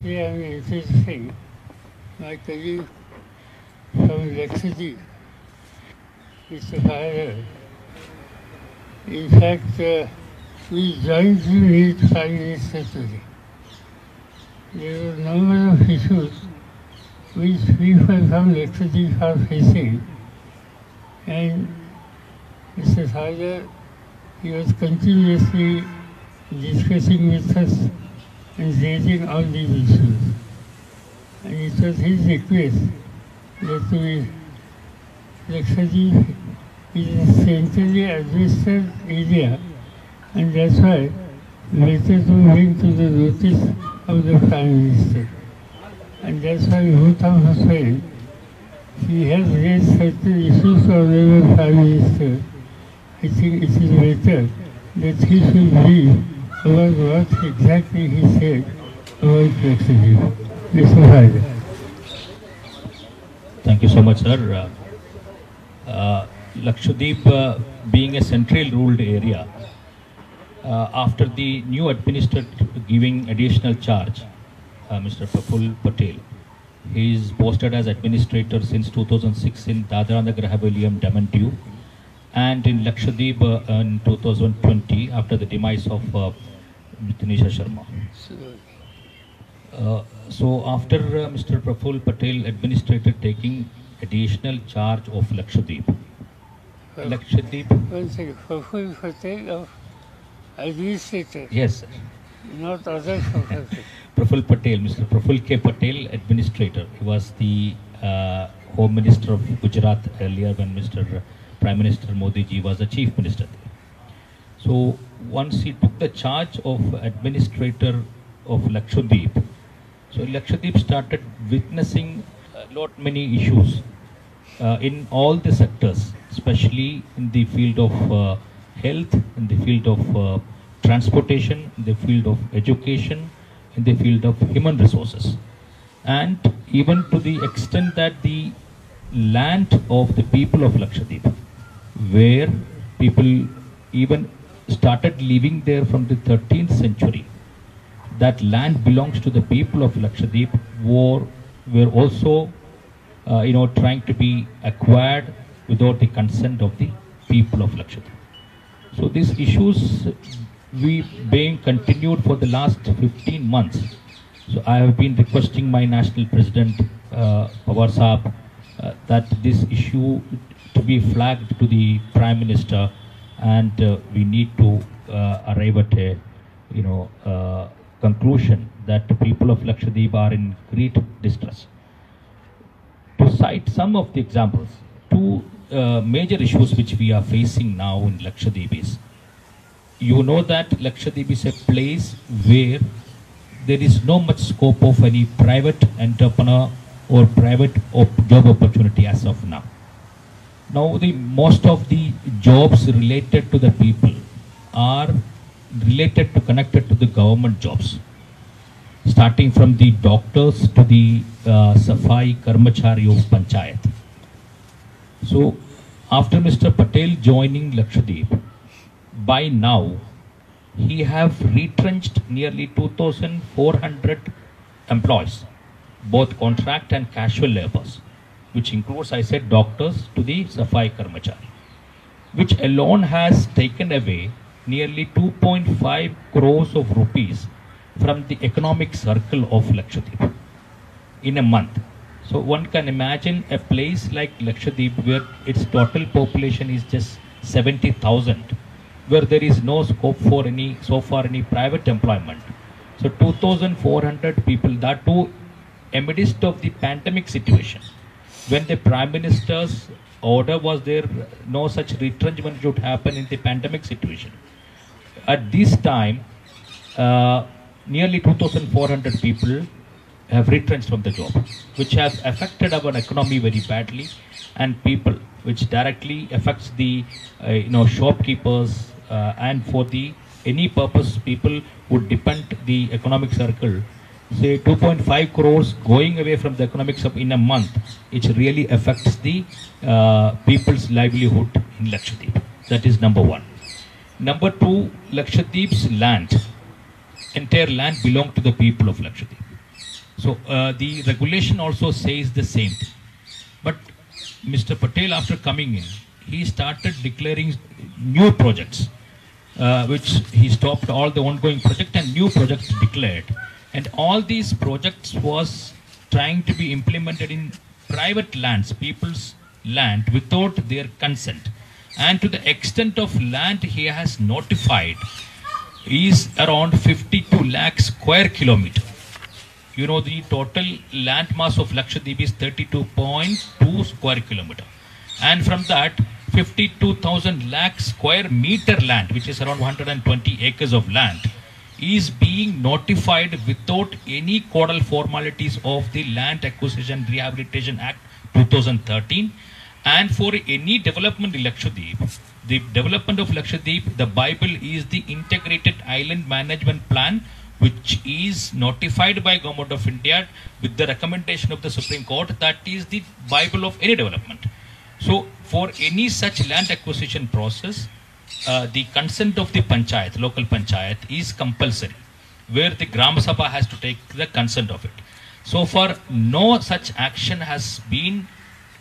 Yeah, I mean, it's interesting. My colleague from Lakshadweep, Mr. Fahrer, in fact, we jointly meet Prime Minister today. There were a number of issues which people from Lakshadweep are facing, and Mr. Fahrer, he was continuously discussing with us and raising all these issues. And it was his request that we, Lakshadweep is a centrally administered area, and that's why better to bring to the notice of the Prime Minister. And that's why Bhutan was saying he has raised certain issues for the Prime Minister. I think it is better that he should brief about what exactly he said about Lakshadweep. Mr. Fahrer. Thank you so much, sir. Lakshadweep being a central ruled area, after the new administrator giving additional charge, Mr. Praful Patel, he is posted as administrator since 2006 in Dadra and Nagar Haveli and Daman Diu, and in Lakshadweep in 2020 after the demise of Tanisha Sharma. So after Mr. Praful Patel administrator taking additional charge of Lakshadweep, One second, Praful Patel of administrator. Yes, sir. Not other Praful. Praful Patel, Mr. Praful K. Patel, administrator. He was the Home Minister of Gujarat earlier when Mr. Prime Minister Modi ji was the Chief Minister. So once he took the charge of administrator of Lakshadweep, so Lakshadweep started witnessing many issues in all the sectors, especially in the field of health, in the field of transportation, in the field of education, in the field of human resources, and even to the extent that the land of the people of Lakshadweep, where people even started living there from the 13th century, that land belongs to the people of Lakshadweep, were also trying to be acquired without the consent of the people of Lakshadweep. So these issues we being continued for the last 15 months. So I have been requesting my national president Pawar Saab that this issue to be flagged to the Prime Minister, and we need to arrive at a conclusion that the people of Lakshadweep are in great distress. To cite some of the examples, two major issues which we are facing now in Lakshadweep is, you know that Lakshadweep is a place where there is no much scope of any private entrepreneur or private job opportunity as of now. Now most of the jobs related to the people are connected to the government jobs, starting from the doctors to the Safai Karmachari of Panchayat. So after Mr. Patel joining Lakshadweep, by now he have retrenched nearly 2,400 employees, both contract and casual laborers, which includes, I said, doctors to the Safai Karmachari, which alone has taken away nearly 2.5 crores of rupees from the economic circle of Lakshadweep in a month. So one can imagine a place like Lakshadweep where its total population is just 70,000, where there is no scope for any private employment. So 2,400 people, that too amidst of the pandemic situation, when the Prime Minister's order was there, no such retrenchment should happen in the pandemic situation. At this time, nearly 2,400 people have retrenched from the job, which has affected our economy very badly, and people, which directly affects the shopkeepers, and for the any purpose people would depend the economic circle. Say 2.5 crores going away from the economic circle in a month, it really affects the people's livelihood in Lakshadweep. That is number one. Number two, Lakshadweep's land, entire land belongs to the people of Lakshadweep. So the regulation also says the same thing. But Mr. Patel, after coming in, he started declaring new projects, which he stopped all the ongoing project and new projects declared. And all these projects was trying to be implemented in private lands, people's land, without their consent. And to the extent of land he has notified is around 52 lakh square kilometer. You know, the total land mass of Lakshadweep is 32.2 square kilometer. And from that, 52,000 lakh square meter land, which is around 120 acres of land, is being notified without any caudal formalities of the Land Acquisition Rehabilitation Act 2013. And for any development in Lakshadweep, the development of Lakshadweep, the Bible is the Integrated Island Management Plan, which is notified by Government of India with the recommendation of the Supreme Court. That is the Bible of any development. So for any such land acquisition process, the consent of the panchayat, local panchayat, is compulsory, where the Gram Sabha has to take the consent of it. So far, no such action has been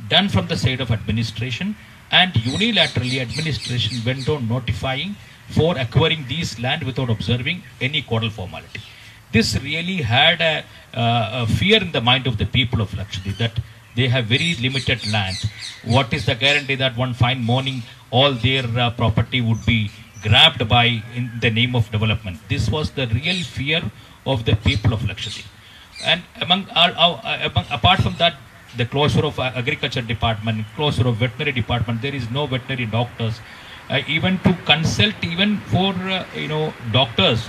done from the side of administration, and unilaterally administration went on notifying for acquiring these land without observing any caudal formality. This really had a fear in the mind of the people of Lakshadweep that they have very limited land. What is the guarantee that one fine morning all their property would be grabbed by in the name of development? This was the real fear of the people of Lakshadweep. And apart from that, the closure of agriculture department, closure of veterinary department, there is no veterinary doctors. Even to consult, even for doctors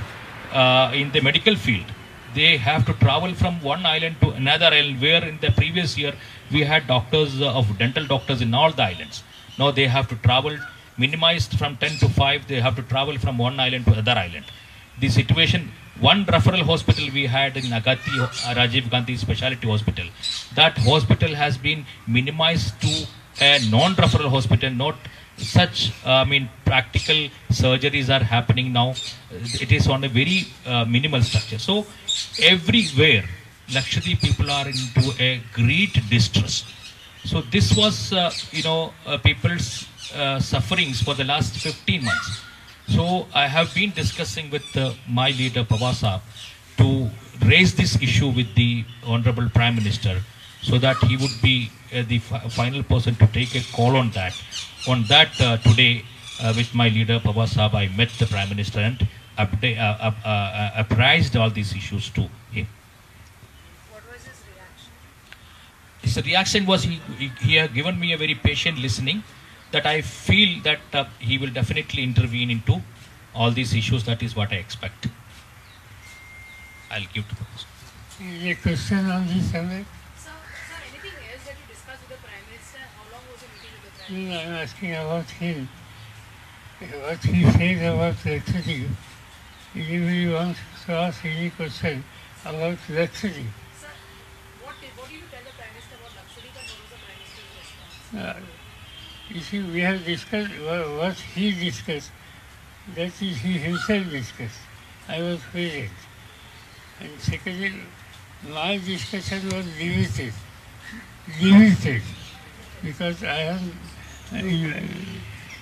in the medical field, they have to travel from one island to another island, where in the previous year we had doctors of dental doctors in all the islands. Now they have to travel, minimized from 10 to 5, they have to travel from one island to other island. The situation, one referral hospital we had in Agati, Rajiv Gandhi Specialty Hospital, that hospital has been minimized to a non-referral hospital. Not such, practical surgeries are happening now. It is on a very minimal structure. So everywhere, Lakshadweep people are into a great distress. So this was, people's sufferings for the last 15 months. So I have been discussing with my leader Pawasa to raise this issue with the Honorable Prime Minister, so that he would be the final person to take a call on that. On that, today with my leader Pawasa, I met the Prime Minister and apprised all these issues to him. What was his reaction? His reaction was he had given me a very patient listening, that I feel that he will definitely intervene into all these issues. That is what I expect. I'll give to the person. Any question on this subject? Sir, anything else that you discussed with the Prime Minister? How long was the meeting with the Prime No, Minister? I'm asking about him. What he says about Lakshadweep. If anybody wants to ask any question about Lakshadweep. Sir, what did you tell the Prime Minister about Lakshadweep, and what was the Prime Minister's response? You see, we have discussed what he discussed. That is, he himself discussed. I was present. And secondly, my discussion was limited. Because I am,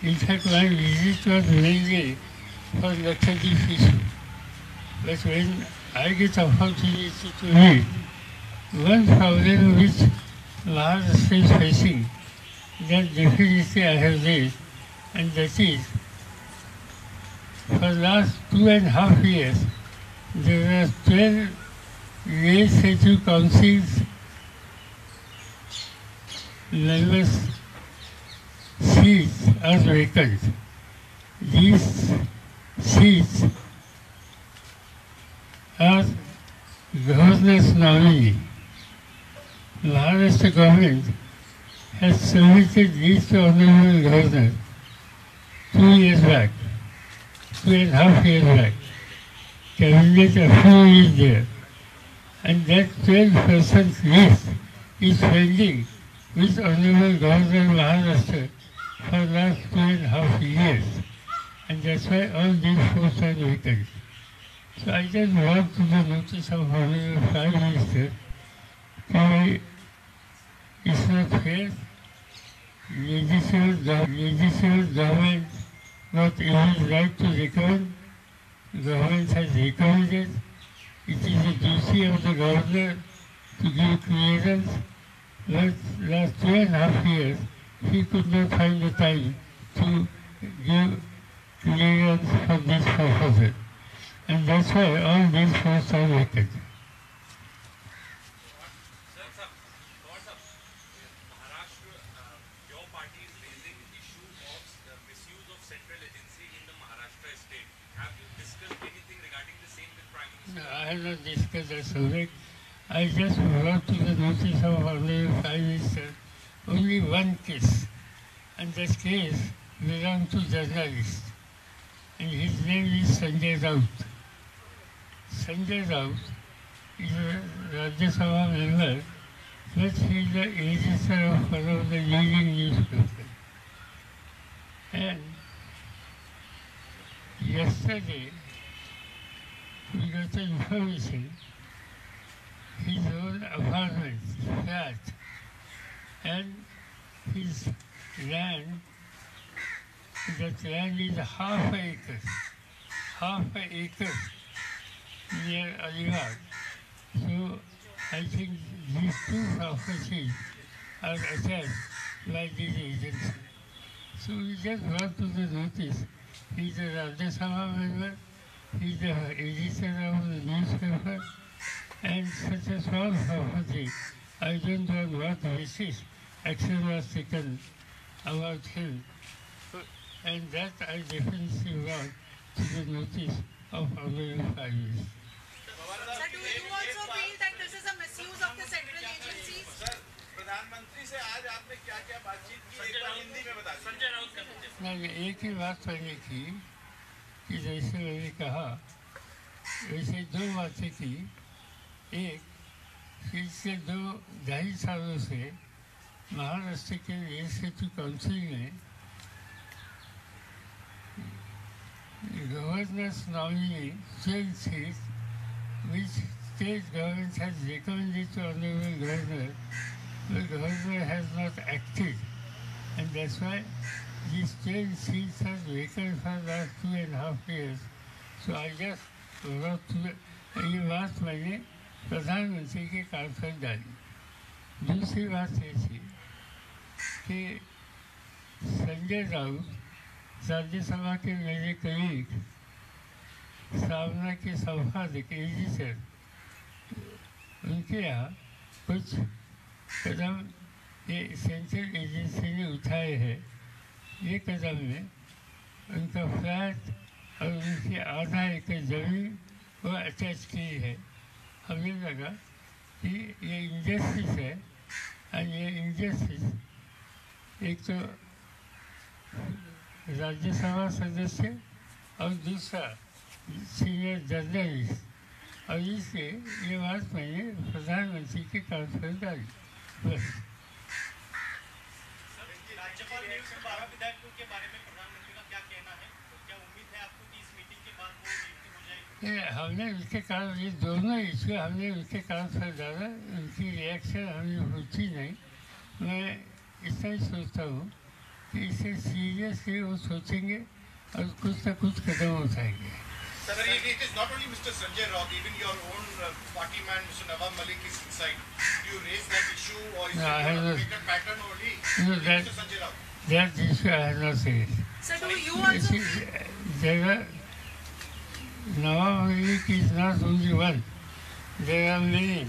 in fact, my visit was mainly for Lakshadweep issue. But when I get opportunity to meet, one problem which Maharashtra is facing, that definitely I have raised, and that is, for the last 2.5 years, there are 12 legislative councils members' seats are vacant. These seats are governor's nominee. Maharashtra government has submitted these to Honorable Governor 2 years back, 2.5 years back. Cabinet approval is there. And that 12% list is pending with Honorable Governor Maharashtra for the last 2.5 years. And that's why all these posts are vacant. So I just brought to the notice of Honorable Prime Minister says legislative government not even right to recommend. Government has recommended. It is the duty of the governor to give clearance. Last 2.5 years, he could not find the time to give clearance for this purpose. And that's why all these posts are vacant. Your party is raising issue of the misuse of central agency in the Maharashtra state. Have you discussed anything regarding the same with Prime Minister? No, I have not discussed that subject. I just brought to the notice of Honorable Prime Minister only one case. And that case belongs to journalist. And his name is Sanjay Raut. Sanjay Raut is a Rajya Sabha member, but he is the editor of one of the leading newspapers. And yesterday, we got the information his own apartment, flat, and his land, that land is half an acre near Aligarh. So I think these two properties are attached by this agency. So we just brought to the notice. He's a Rajya Sabha member, he's the editor of the newspaper, and such a small property, I don't know what basis action was taken about him. And that I definitely brought to the notice of Honorable Prime Minister. Sir, do you also feel that this is a misuse of the central agencies? Sir प्रधानमंत्री से आज आपने क्या क्या बातचीत की एक बार हिंदी में बता दीजिए। संजय राउत का मैंने एक ही बात पहले की कि जैसे मैंने कहा वैसे दो बातें की। एक, पिछले 2-2.5 सालों से महाराष्ट्र के लेजिस्लेटिव काउंसिल में governors nominee 12 seats, which state government has recommended to Honorable Governor, the Governor has not acted, and that's why these 12 seats are vacant for the last 2.5 years. So I just brought to ये बात मैंने प्रधानमंत्री के कान पर डाली। दूसरी बात ये थी कि संजय राउत राज्यसभा के मेरे कलीग सामना के संपादक एडिटर, उनके यहाँ कुछ कदम ये सेंट्रल एजेंसी ने उठाए हैं। ये कदम में उनका फ्लैट और उनकी आधा एकड़ जमीन वो अटैच की है। हमें लगा कि ये इंजस्टिस है, और ये इंजस्टिस एक तो राज्यसभा सदस्य और दूसरा सीनियर जर्नलिस्ट, और इसलिए ये बात मैंने प्रधानमंत्री के कान पर डाली। बस राज्यपाल नियुक्त 12 विधायकों के बारे में प्रधानमंत्री का क्या कहना है? क्या उम्मीद है आपको कि इस मीटिंग के बाद वो नियुक्ति हो जाएगी? हमने उसके कारण ये दोनों इश्यू हमने उसके कारण पर डाला, उनकी रिएक्शन हमें होती नहीं। मैं इतना ही सोचता हूँ कि इसे सीरियसली वो सोचेंगे और कुछ ना कुछ कदम उठाएंगे। Sir, it is not only Mr. Sanjay Raut, even your own party man, Mr. Nawab Malik, is inside. Do you raise that issue, or is it a pattern only? No, that, Mr. Sanjay Raut. that issue I have not said. Sir, do you also feel... There are, Nawab Malik is not only one. There are many.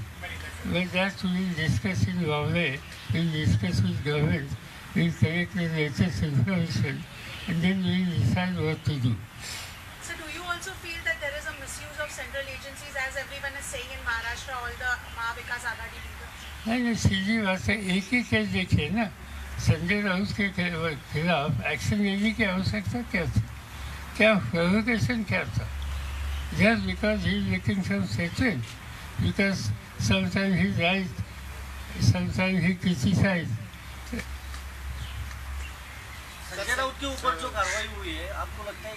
But that we will discuss in Bombay, we will discuss with government, we will collect the latest information, and then we will decide what to do. Sir, do you also feel that there is a misuse of central agencies, as everyone is saying in Maharashtra, all the Mahavikas Aghadi leaders? नहीं, सीधी बात है, एक ही case देखिए ना, संजय राउत के खिलाफ action लेने की आवश्यकता क्या थी? क्या प्रोवोकेशन क्या था? Just because he is making some statement, because sometimes he right, sometimes he criticize. Sanjay Raut के ऊपर जो कार्रवाई हुई है, आपको लगता है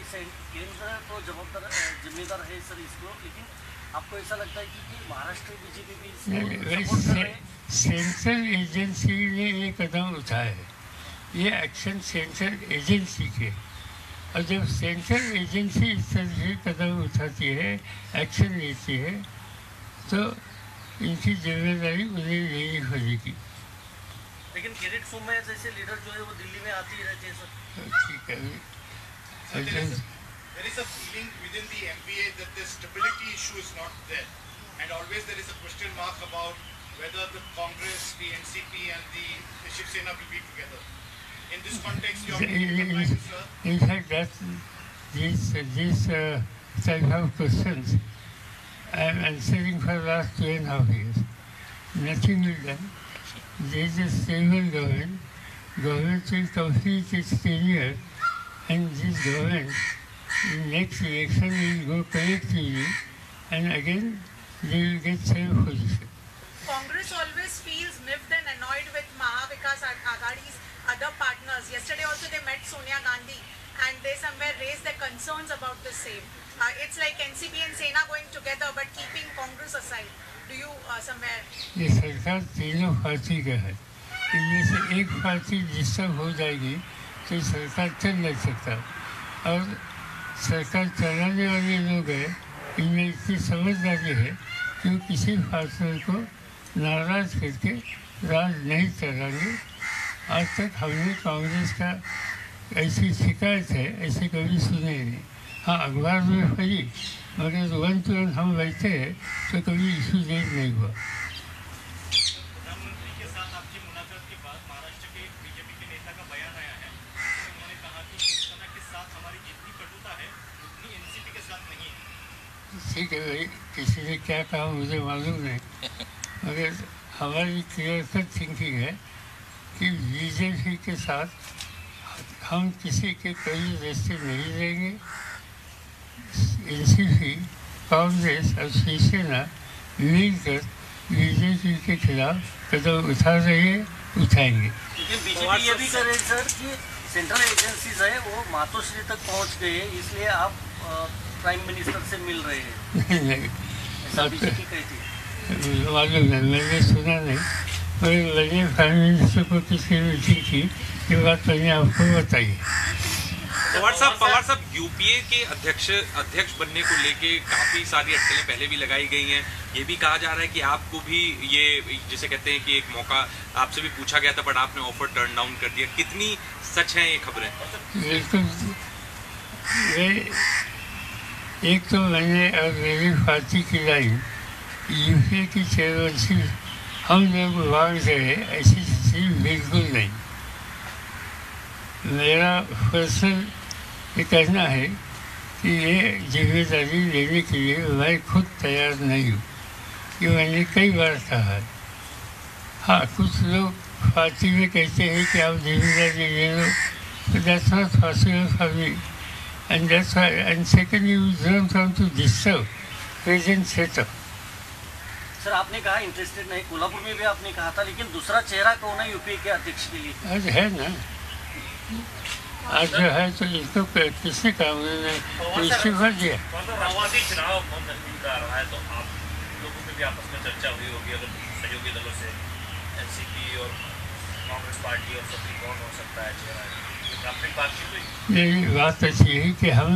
केंद्र तो जिम्मेदार है सर इसको, लेकिन आपको ऐसा लगता है कि महाराष्ट्र बीजेपी भी सपोर्ट कर रहे हैं? सेंट्रल एजेंसी ने ये कदम उठाया है, ये एक्शन सेंट्रल एजेंसी के, और जब सेंट्रल एजेंसी इस तरह से कदम उठाती है, एक्शन लेती है, तो इनकी जिम्मेदारी उन्हें लेनी पड़ेगी। लेकिन किरीट सोमैया जैसे लीडर जो है वो दिल्ली में आती ही रहती है सर। ठीक है, there is a feeling within the MPA that the stability issue is not there, and always there is a question mark about whether the Congress, the NCP and the Shiv Sena will be together. In this context, your sir. In fact, that's these type of questions I am answering for the last 2.5 years. Nothing will done. There is a stable government. Government will complete its tenure, and this government in next election will go collectively, and again they will get same position. Congress always feels miffed and annoyed with Mahavikas Aghadi's other partners. Yesterday also they met Sonia Gandhi and they somewhere raised their concerns about the same. It's like NCP and Sena going together but keeping Congress aside. Do you somewhere? ये सरकार तीनों party का है, इनमें से एक party disturb हो जाएगी तो सरकार चल नहीं सकता, और सरकार चलाने वाले लोग हैं, इनमें इतनी समझदारी है कि वो किसी पार्टनर को नाराज करके राज नहीं चलाएंगे। आज तक हमने कांग्रेस का ऐसी शिकायत है ऐसे कभी सुने नहीं। हाँ, अखबार में पढ़ी, मगर 1 to 1 हम बैठे हैं तो कभी इशू रेज नहीं हुआ। प्रधानमंत्री के साथ आपकी मुलाकात के बाद महाराष्ट्र के बीजेपी के नेता का बयान आया है, उन्होंने कहा कि शिवसेना के साथ हमारी जितनी कटुता है उतनी एनसीपी के साथ नहीं है। ठीक है भाई, किसी ने क्या कहा मुझे मालूम नहीं, मगर हमारी क्लियर कट थिंकिंग है कि बीजेपी के साथ हम किसी के कोई रिश्ते नहीं लेंगे। एनसीपी, कांग्रेस और शिवसेना मिलकर बीजेपी के खिलाफ कदम उठा रही है, उठाएंगे। लेकिन बीजेपी ये भी कर रही है सर कि सेंट्रल एजेंसीज है वो मातोश्री तक पहुंच गए, इसलिए आप प्राइम मिनिस्टर से मिल रहे हैं। नहीं, ऐसा बीजेपी कहती है। मालूम नहीं, मैंने सुना नहीं, मगर मैंने प्राइम मिनिस्टर को किसकी मीटिंग की ये बात मैंने आपको बताई। पवार साहब यूपीए के अध्यक्ष बनने को लेके काफी सारी अटकलें पहले भी लगाई गई हैं। ये भी कहा जा रहा है कि आपको भी ये जिसे कहते हैं कि एक मौका आपसे भी पूछा गया था बट आपने ऑफर टर्न डाउन कर दिया, कितनी सच हैं ये खबरें? बिल्कुल, एक तो मैंने और मेरी पार्टी की लाइन यूपीए की चेयरमैनशिप हम लोग मांग रहे, ऐसी चीज बिल्कुल नहीं। मेरा पर्सनल ये कहना है कि ये जिम्मेदारी लेने के लिए मैं खुद तैयार नहीं हूँ, ये मैंने कई बार कहा है। हाँ, कुछ लोग पार्टी में कहते हैं कि आप जिम्मेदारी ले लो, तो that's not possible for me, and that's why, and secondly, we don't want to disturb present setup. Sir आपने कहा इंटरेस्टेड नहीं, कोल्हापुर में भी आपने कहा था, लेकिन दूसरा चेहरा कौन है यूपीए के अध्यक्ष के लिए? आज है ना, आज जो है तो इसको किसने कहा, उन्होंने इस्तीफा दिया। आवासी चुनाव नजदीक आ रहा है तो आप लोगों में भी आपस में चर्चा हुई होगी अगर सहयोगी दलों से एनसीपी और कांग्रेस पार्टी और सब कौन हो सकता है चेहरा? आपने बातचीत हुई? मेरी बात अच्छी है कि हम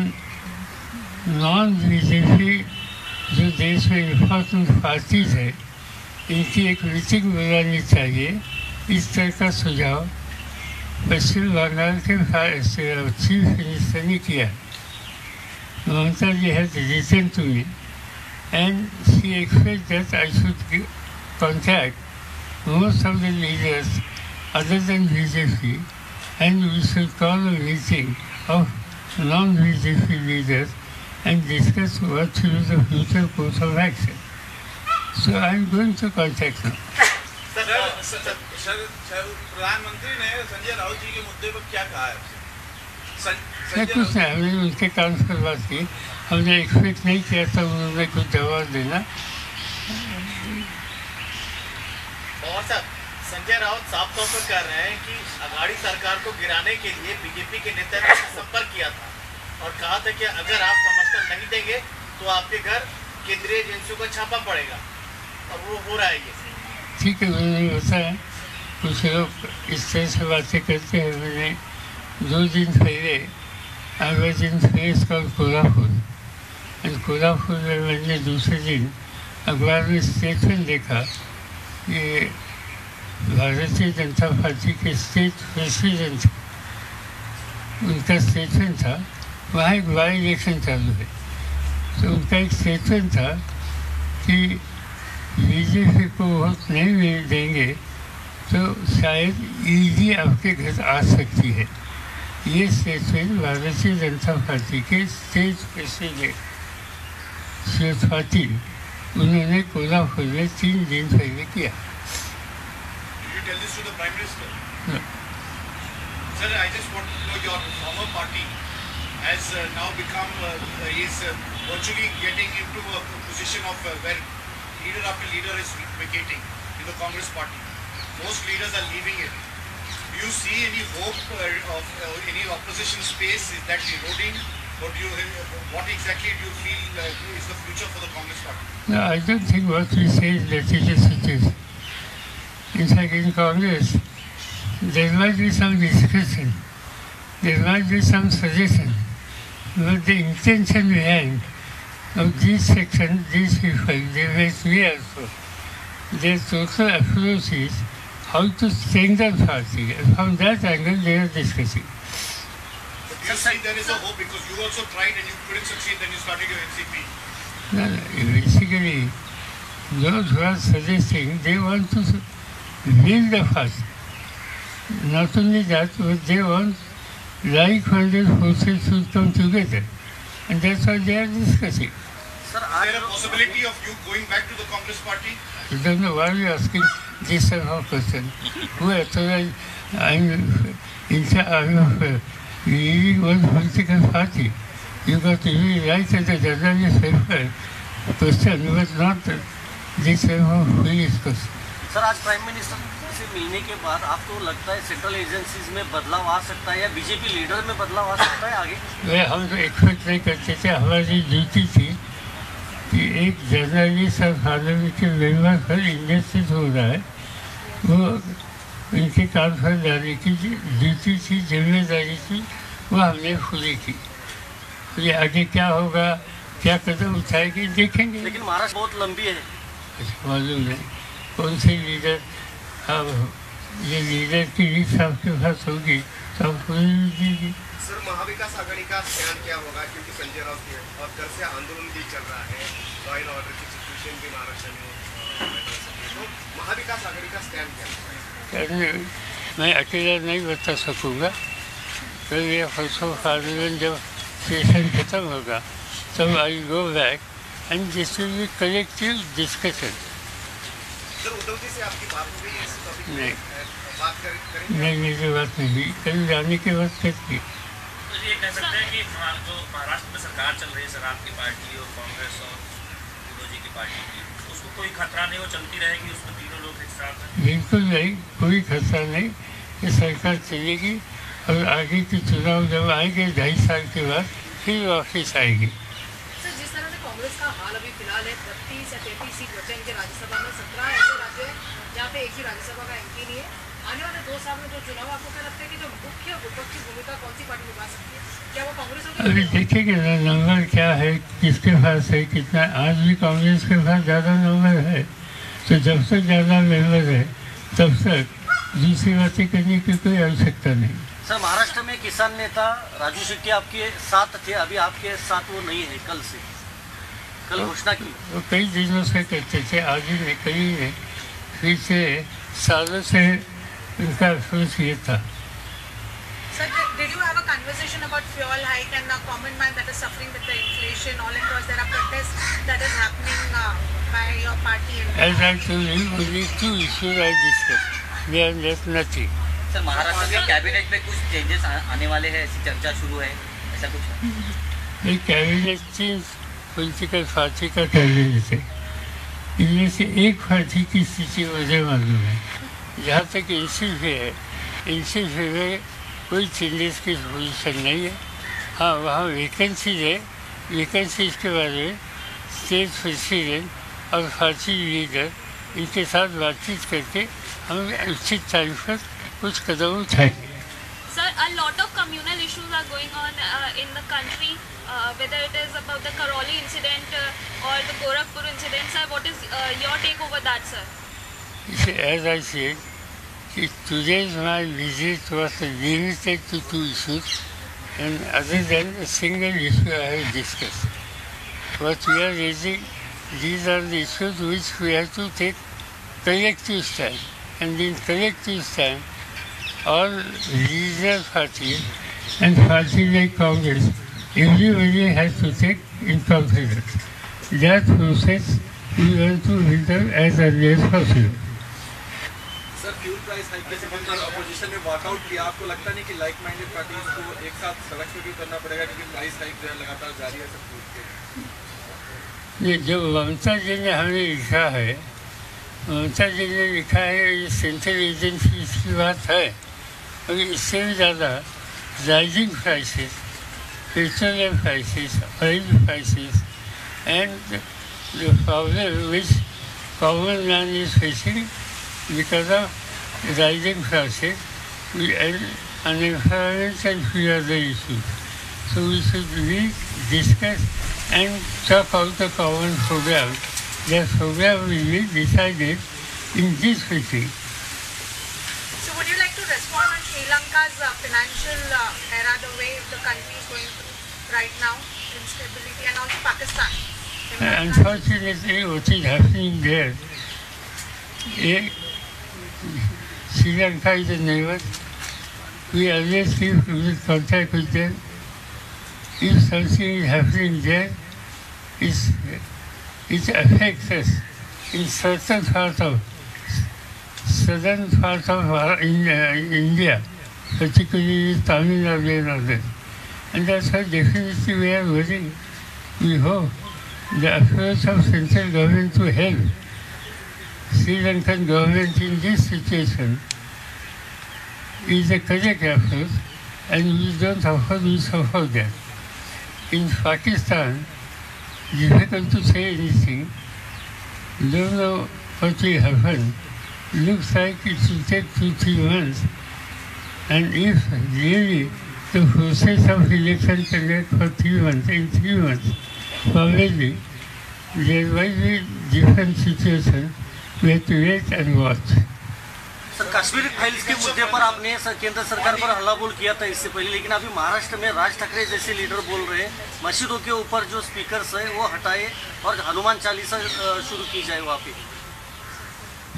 नॉन बीजेपी जो देश में इम्पोर्टेंट पार्टीज है इनकी एक मीटिंग बुलानी चाहिए, इस तरह का सुझाव पश्चिम बंगाल के चीफ मिनिस्टर ने किया। Mamata ji has written to me and she expect that I should contact most of the leaders other than BJP and we should call a meeting of non BJP leaders and discuss what should be the future course of action. So I am going to contact them. प्रधानमंत्री ने संजय राउत जी के मुद्दे पर क्या कहा है? कुछ नहीं, हमने उनके कान पर बात की, हमने एक्सपेक्ट नहीं किया था उन्होंने कुछ जवाब देना। और सर संजय राउत साफ तौर पर कह रहे हैं कि अघाड़ी सरकार को गिराने के लिए बीजेपी के नेता ने संपर्क किया था और कहा था कि अगर आप समर्थन नहीं देंगे तो आपके घर केंद्रीय एजेंसियों का छापा पड़ेगा, और वो हो रहा है ये। ठीक है, उन्होंने बताया कुछ लोग इस तरह से बातें करते हैं। मैंने 2 दिन पहले I was in place called Kolhapur, and Kolhapur में मैंने दूसरे दिन अखबार में स्टेटमेंट देखा। ये भारतीय जनता पार्टी के स्टेट प्रेसिडेंट, उनका स्टेटमेंट था। वहाँ एक बाई इलेक्शन चालू है, तो उनका एक स्टेटमेंट था कि बीजेपी को वोट नहीं देंगे तो शायद ईडी आपके घर आ सकती है। ये स्टेटमेंट भारतीय जनता पार्टी के स्टेट प्रेसिडेंट श्री पाटिल, उन्होंने कोल्हापुर में 3 दिन पहले किया। You tell this to the Prime Minister? No. Sir, I just want to know your former party has now become, is virtually getting into a position of where leader after leader is vacating in the Congress party. Most leaders are leaving it. Do you see any hope of any opposition space? Is that eroding? Or what exactly do you feel is the future for the Congress party? No, I don't think what we say is that it is it is. In fact, in Congress, there might be some discussion, there might be some suggestion, but the intention behind of this section, these people, they make me also, their total approach is how to strengthen party, and from that angle they are discussing. But do you see there is a hope because you also tried and you couldn't succeed, then you started your NCP? No, basically, those who are suggesting, they want to build the party. Not only that, but they want like-minded forces to come together, and that's what they are discussing. Sir Is आज there a possibility of you going back to the Congress party? I don't know why you are asking this type of question. Who authorized? I'm leading one political party. You got to be right at the journalist paper question, but not this type of foolish question. Sir आज prime minister से मिलने के बाद आपको लगता है central agencies में बदलाव आ सकता है या बीजेपी लीडर में बदलाव आ सकता है आगे? वे हम तो एक्सपेक्ट नहीं करते थे। हमारी ड्यूटी थी कि एक जर्नलिस्ट और पार्लियामेंट के मेम्बर पर इंडस्ट्रीज हो रहा है, वो इनके काम पर जाने की ड्यूटी थी, जिम्मेदारी थी, वो हमने पूरी की। तो ये आगे क्या होगा, क्या कदम उठाएगी, देखेंगे। लेकिन महाराष्ट्र बहुत लंबी है। मालूम नहीं कौन से लीडर, अब ये लीडर की लिस्ट आपके पास होगी तो आप पूरी दीजिए। सर महाविकास आघाड़ी का स्टैंड क्या होगा, क्योंकि संजय राउत के और कल से आंदोलन भी चल रहा है, लॉ एंड ऑर्डर की सिचुएशन भी महाराष्ट्र में, तो महाविकास आघाड़ी का स्टैंड क्या होगा? मैं अकेला नहीं बता सकूँगा, फिर ये फर्स्ट पार्लियामेंट जब सेशन खत्म होगा तब I go back and this will be collective discussion. Sir Uddhav ji से आपकी बात हो गई है इस टॉपिक नहीं, बात करेंगे? नहीं मेरी बात नहीं, कल जाने के बाद करती। तो ये कह सकते हैं कि जो महाराष्ट्र में सरकार चल रही है सर आपकी पार्टी और कांग्रेस और उद्धव जी की पार्टी की, उसको कोई खतरा नहीं, वो चलती रहेगी, उसमें तीनों लोग एक साथ हैं? बिल्कुल नहीं, कोई खतरा नहीं, ये सरकार चलेगी और आगे के चुनाव जब आएंगे 2.5 साल के बाद फिर वापस आएगी। सर जिस तरह से कांग्रेस का हाल अभी फिलहाल है, 32 या 33 सीट बचे इनके राज्यसभा में, 17 ऐसे राज्य हैं जहाँ पे एक ही राज्यसभा का एमपी नहीं है। आने वाले 2 साल में जो चुनाव, आपको क्या लगता है कि जो मुख्य विपक्षी भूमिका कौन सी पार्टी निभा सकती है? क्या वो कांग्रेस होगी? अभी देखेंगे ना नंबर क्या है, किसके पास है, कितना। आज भी कांग्रेस के पास ज़्यादा नंबर है, तो जब तक ज़्यादा मेंबर है तब तक दूसरी बातें करने की कोई आवश्यकता नहीं। सर महाराष्ट्र में किसान नेता राजू शेट्टी आपके साथ थे, अभी आपके साथ वो नहीं है, कल घोषणा की। वो कई दिनों से करते थे, आज ही नहीं, कई नहीं, पिछले सालों से उनका अफसोस ये था। Sir, did you have a conversation about fuel hike and the common man that is suffering with the inflation all across? There are protests that is happening by your party. As I told you, only 2 issues I discussed. We have left nothing. Sir Maharashtra के cabinet में कुछ changes आने वाले हैं, ऐसी चर्चा शुरू है, ऐसा कुछ? ये कैबिनेट चेंज पॉलिटिकल पार्टी का कैबिनेट है, इनमें से एक पार्टी की स्थिति मुझे मालूम है। जहाँ तक एनसीपी है, एनसीपी में कोई चेंजेस की पोजिशन नहीं है। हाँ, वहाँ वैकेंसीज है, वैकेंसीज के बारे में स्टेट प्रेसिडेंट और पार्टी लीडर इनके साथ बातचीत करके हम उचित टाइम पर कुछ कदम उठाएंगे। Sir, a lot of communal issues are going on in the country, whether it is about the Karoli incident or the Gorakhpur incident. Sir, what is your take over that, sir? As I said, today's my visit was limited to 2 issues, and other than a single issue I have discussed. What we are raising, these are the issues which we have to take collective stand, and in collective stand, all regional parties and parties like Congress, everybody has to take in confidence. That process we want to resolve as early as possible. Sir, fuel price hike के संबंध में opposition ने walkout किया। आपको लगता नहीं कि like minded parties को एक साथ सड़क पे भी करना पड़ेगा, क्योंकि प्राइस हाइक जो है लगातार जारी है सब कुछ के? ये जो ममता जी ने हमें लिखा है, ममता जी ने लिखा है ये सेंट्रल एजेंसी की बात है, और इससे भी ज़्यादा rising prices, petroleum prices, oil prices and the problem which common man is facing because of rising prices and unemployment and few other issues. So we should discuss and talk out the common program. That program will be decided in this meeting. So would you like to respond on Sri Lanka's financial era, the way the country is going through right now, instability, and also Pakistan? Unfortunately, what is happening there, Sri Lanka is a neighbor. We always keep in contact with them. If something is happening there, it affects us in certain part of southern part of India, particularly Tamil Nadu and others. And that's why definitely we are worried. We hope the efforts of central government to help Sri Lankan government in this situation is a correct approach, and we don't afford to support that. In Pakistan, difficult to say anything, don't know what will happen. Looks like it will take 2-3 months, and if really the process of election can take for 3 months, in 3 months, probably there might be different situation. We have to wait and watch. Sir, Kashmir files के मुद्दे पर आपने केंद्र सरकार पर हल्ला बोल किया था इससे पहले, लेकिन अभी महाराष्ट्र में राज ठाकरे जैसे लीडर बोल रहे हैं मस्जिदों के ऊपर जो स्पीकर्स है वो हटाए और हनुमान चालीसा शुरू की जाए वहाँ पे।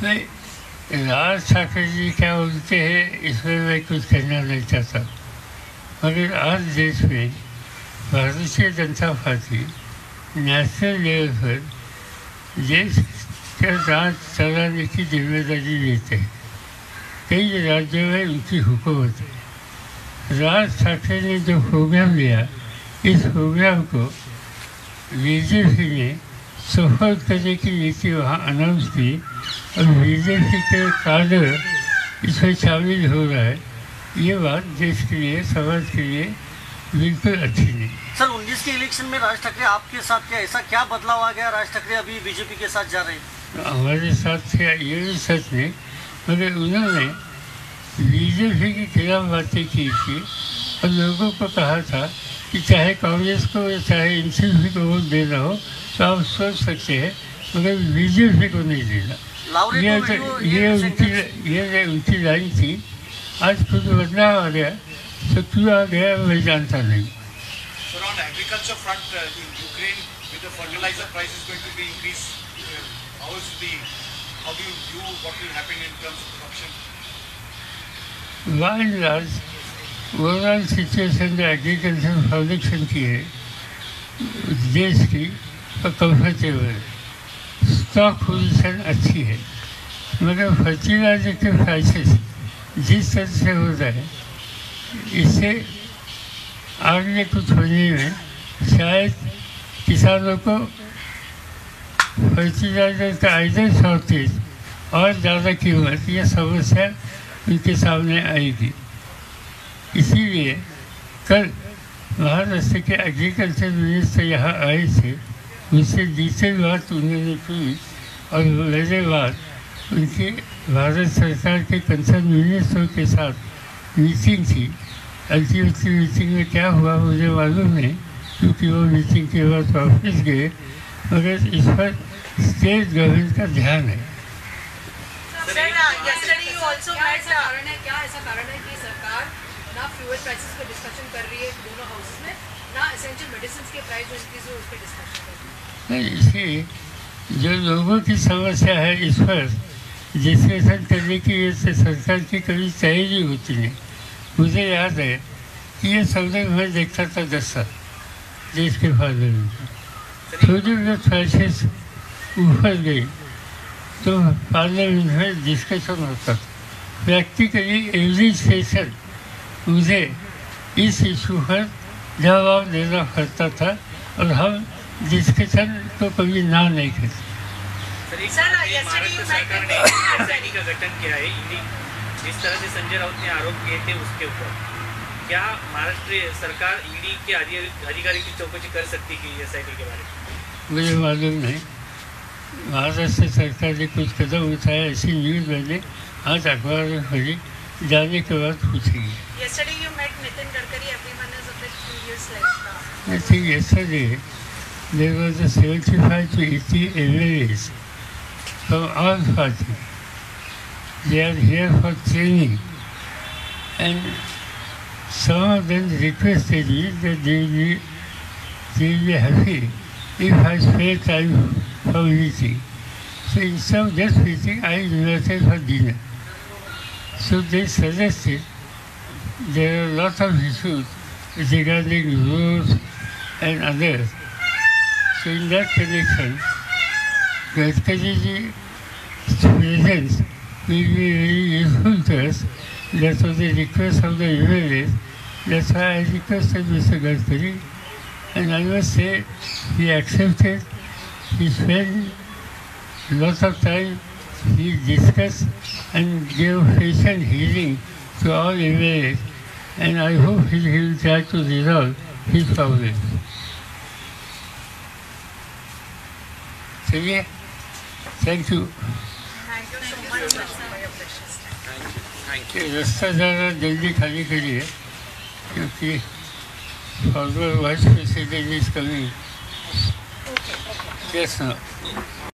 नहीं, राज ठाकरे जी क्या बोलते हैं इसमें मैं कुछ कहना नहीं चाहता, मगर आज देश में Bharatiya Janata party national level पर देश राज चलाने की जिम्मेदारी लेते हैं। कई राज्यों में उनकी हुकूमत है। राज ठाकरे ने जो प्रोग्राम लिया, इस प्रोग्राम को बीजेपी ने सफल करने की नीति वहाँ अनाउंस की, और बीजेपी के कार्य इसमें शामिल हो रहा है। ये बात देश के लिए, समाज के लिए बिल्कुल अच्छी नहीं। सर, 19 के इलेक्शन में राज ठाकरे आपके साथ क्या ऐसा क्या बदलाव आ गया? राज ठाकरे अभी बीजेपी के साथ जा रहे हैं। हमारे साथ क्या ये भी सच नहीं, मगर उन्होंने बीजेपी के खिलाफ बातें की थी और लोगों को कहा था कि चाहे कांग्रेस को या चाहे एनसीपी को वोट देना हो तो आप सोच सकते हैं, मगर बीजेपी को नहीं देना। ये उनकी लाइन थी। आज कुछ बदलाव आ गया, तो क्यों आ गया मैं जानता नहीं। So on agriculture front in Ukraine, with the fertilizer prices going to be increased, how do you view what will happen in terms of production? By and large, overall situation the agricultural production की है देश की comfortable है, stock position अच्छी है, मगर fertiliser के prices जिस तरह से हो रहा है, इससे आगे कुछ होने में शायद किसानों को फर्टिलाइजर का आइडर शॉर्टेज और ज़्यादा कीमत यह समस्या उनके सामने आएगी। इसीलिए कल महाराष्ट्र के एग्रीकल्चर मिनिस्टर यहाँ आए थे, उनसे डिटेल बात उन्होंने की और मेरे बाद उनकी भारत सरकार के कंसर्न मिनिस्टर के साथ मीटिंग थी। अल्टीमेटली मीटिंग में क्या हुआ मुझे मालूम नहीं, क्योंकि वो मीटिंग के बाद वापस गए, मगर इस पर स्टेट गवर्नमेंट का ध्यान है। क्या ऐसा कारण है कि सरकार ना फ्यूल प्राइसेस पे डिस्कशन कर रही है दोनों हाउसेस में, ना एसेंशियल मेडिसिन के प्राइस जो इंक्रीज हुए उस पर डिस्कशन कर रही है? इसी जो लोगों की समस्या है इस पर डिस्कशन करने की सरकार की कभी तैयारी होती नहीं। मुझे याद है कि ये सबने मैं देखता था 10 साल देश के फायदे में, थोड़ी बहुत प्राइसेस ऊपर गई तो पार्लियामेंट में डिस्कशन होता था। प्रैक्टिकली एवरी सेशन मुझे इस इशू पर जवाब देना पड़ता था और हम डिस्कशन को कभी ना नहीं करते। महाराष्ट्र सरकार ने एसआईटी का गठन किया है, जिस तरह से संजय राउत ने आरोप किए थे उसके ऊपर, क्या महाराष्ट्र सरकार ईडी के अधिकारी की चौकसी कर सकती है एसआईटी के बारे में? मुझे मालूम नहीं। महाराष्ट्र सरकार ने कुछ कदम उठाया ऐसी न्यूज़ मैंने आज अखबार में पढ़ी, जाने के बाद पूछेंगे। Yesterday you met Nitin Gadkari. Everyone is a bit curious like that. I think yesterday there was a 75 to 80 MLAs from all parties. They are here for training, and some of them requested me that they will be happy if I spare time for meeting. So instead of just meeting, I invited for dinner. So they suggested there are lots of issues regarding roads and others. So in that connection, Gadkari's presence will be very useful to us. That was the request of the MLAs. That's why I requested Mr. Gadkari, and I must say he accepted. He spent lots of time, he discussed and gave patient hearing to all MLAs, and I hope he will try to resolve his problem. चलिए, thank you. Thank you so much for your precious time. Thank you. रास्ता ज़्यादा जल्दी खाली करिए, क्योंकि forward bias president is coming. Yes, sir.